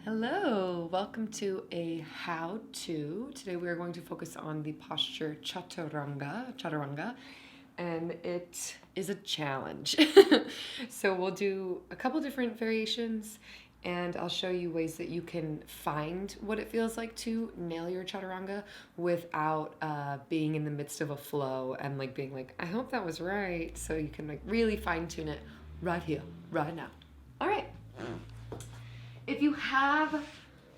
Hello, welcome to a how-to. Today we are going to focus on the posture Chaturanga, and it is a challenge. So we'll do a couple different variations, and I'll show you ways that you can find what it feels like to nail your Chaturanga without being in the midst of a flow and like being like, I hope that was right. So you can like really fine-tune it right here, right now. All right. If you have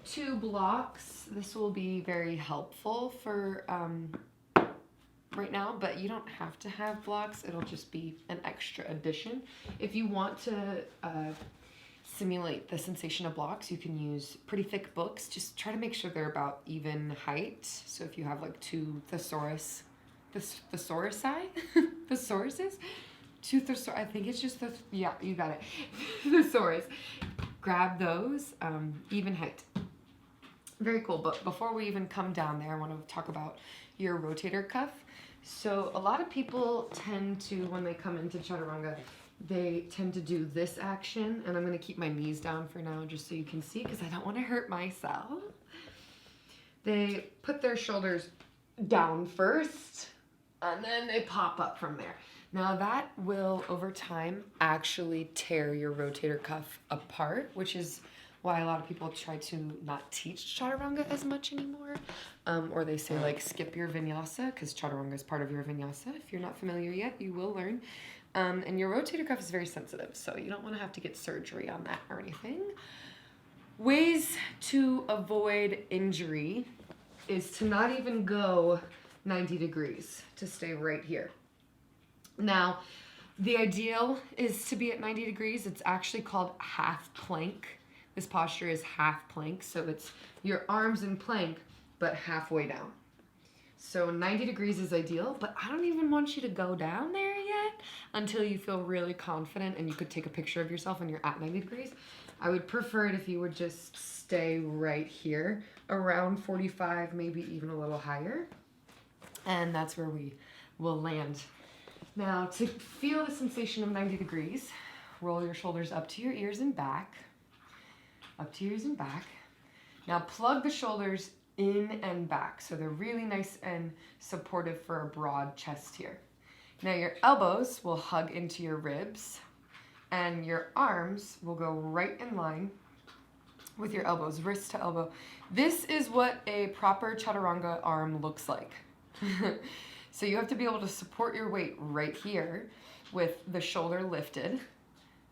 two blocks, this will be very helpful for right now, but you don't have to have blocks. It'll just be an extra addition. If you want to simulate the sensation of blocks, you can use pretty thick books. Just try to make sure they're about even height. So if you have like two thesauruses, I think it's just yeah, you got it. Thesaurus. Grab those, even height. Very cool, but before we even come down there, I want to talk about your rotator cuff. So a lot of people tend to, when they come into Chaturanga, they tend to do this action, and I'm going to keep my knees down for now just so you can see, because I don't want to hurt myself. They put their shoulders down first, and then they pop up from there. Now that will, over time, actually tear your rotator cuff apart, which is why a lot of people try to not teach Chaturanga as much anymore. Or they say, like, skip your vinyasa, because Chaturanga is part of your vinyasa. If you're not familiar yet, you will learn. And your rotator cuff is very sensitive, so you don't want to have to get surgery on that or anything. Ways to avoid injury is to not even go 90 degrees, to stay right here. Now, the ideal is to be at 90 degrees. It's actually called half plank. This posture is half plank, so it's your arms in plank, but halfway down. So 90 degrees is ideal, but I don't even want you to go down there yet until you feel really confident and you could take a picture of yourself when you're at 90 degrees. I would prefer it if you would just stay right here, around 45, maybe even a little higher. And that's where we will land. Now, to feel the sensation of 90 degrees, roll your shoulders up to your ears and back. Up to your ears and back. Now, plug the shoulders in and back, so they're really nice and supportive for a broad chest here. Now, your elbows will hug into your ribs, and your arms will go right in line with your elbows, wrist to elbow. This is what a proper Chaturanga arm looks like. So you have to be able to support your weight right here with the shoulder lifted.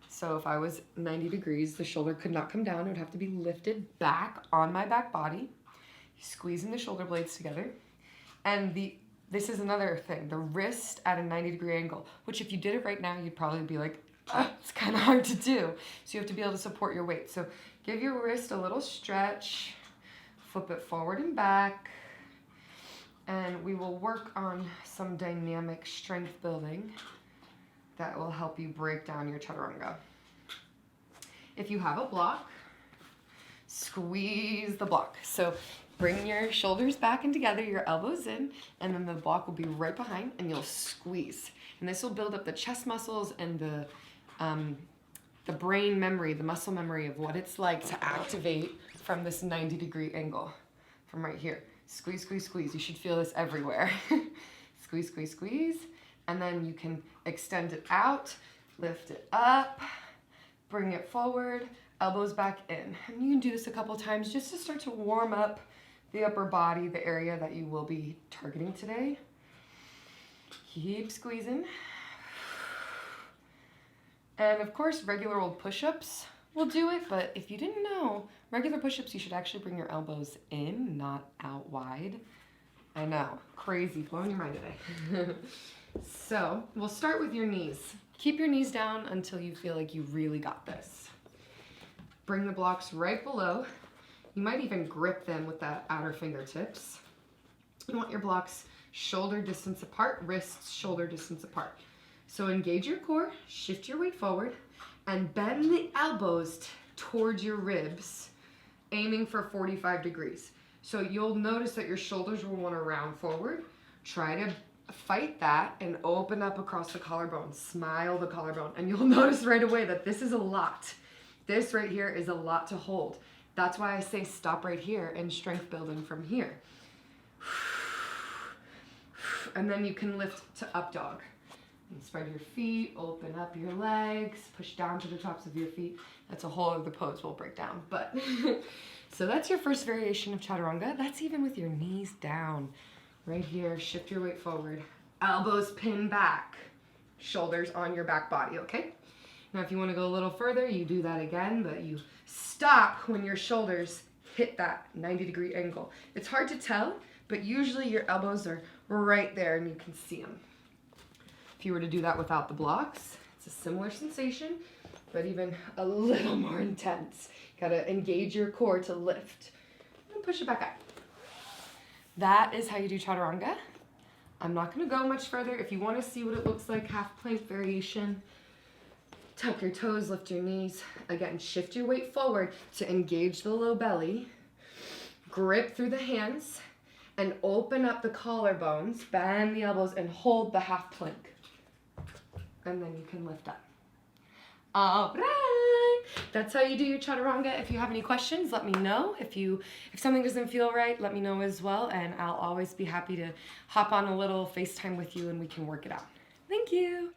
So if I was 90 degrees, the shoulder could not come down. It would have to be lifted back on my back body, squeezing the shoulder blades together. And this is another thing, the wrist at a 90-degree angle, which if you did it right now, you'd probably be like, it's kind of hard to do. So you have to be able to support your weight. So give your wrist a little stretch, flip it forward and back. And we will work on some dynamic strength building that will help you break down your Chaturanga. If you have a block, squeeze the block. So bring your shoulders back and together, your elbows in, and then the block will be right behind, and you'll squeeze. And this will build up the chest muscles and the brain memory, the muscle memory of what it's like to activate from this 90-degree angle, from right here. Squeeze, squeeze, squeeze. You should feel this everywhere. Squeeze, squeeze, squeeze. And then you can extend it out, lift it up, bring it forward, elbows back in. And you can do this a couple times just to start to warm up the upper body, the area that you will be targeting today. Keep squeezing. And of course, regular old push-ups will do it, but if you didn't know, regular push-ups, you should actually bring your elbows in, not out wide. I know, crazy, blowing your mind today. So we'll start with your knees. Keep your knees down until you feel like you really got this. Bring the blocks right below. You might even grip them with the outer fingertips. You want your blocks shoulder distance apart, wrists shoulder distance apart. So engage your core, shift your weight forward, and bend the elbows towards your ribs, aiming for 45 degrees. So you'll notice that your shoulders will want to round forward. Try to fight that and open up across the collarbone. Smile the collarbone. And you'll notice right away that this is a lot. This right here is a lot to hold. That's why I say stop right here and strength building from here. And then you can lift to up dog. And spread your feet, open up your legs, push down to the tops of your feet. That's a whole other pose we'll break down. But so that's your first variation of Chaturanga. That's even with your knees down. Right here, shift your weight forward. Elbows pin back. Shoulders on your back body, okay? Now if you want to go a little further, you do that again, but you stop when your shoulders hit that 90-degree angle. It's hard to tell, but usually your elbows are right there and you can see them. If you were to do that without the blocks, it's a similar sensation, but even a little more intense. You gotta engage your core to lift and push it back up. That is how you do Chaturanga. I'm not gonna go much further. If you wanna see what it looks like, half plank variation, tuck your toes, lift your knees. Again, shift your weight forward to engage the low belly. Grip through the hands and open up the collarbones, bend the elbows, and hold the half plank. And then you can lift up. All right. That's how you do your Chaturanga. If you have any questions, let me know. If something doesn't feel right, let me know as well. And I'll always be happy to hop on a little FaceTime with you and we can work it out. Thank you.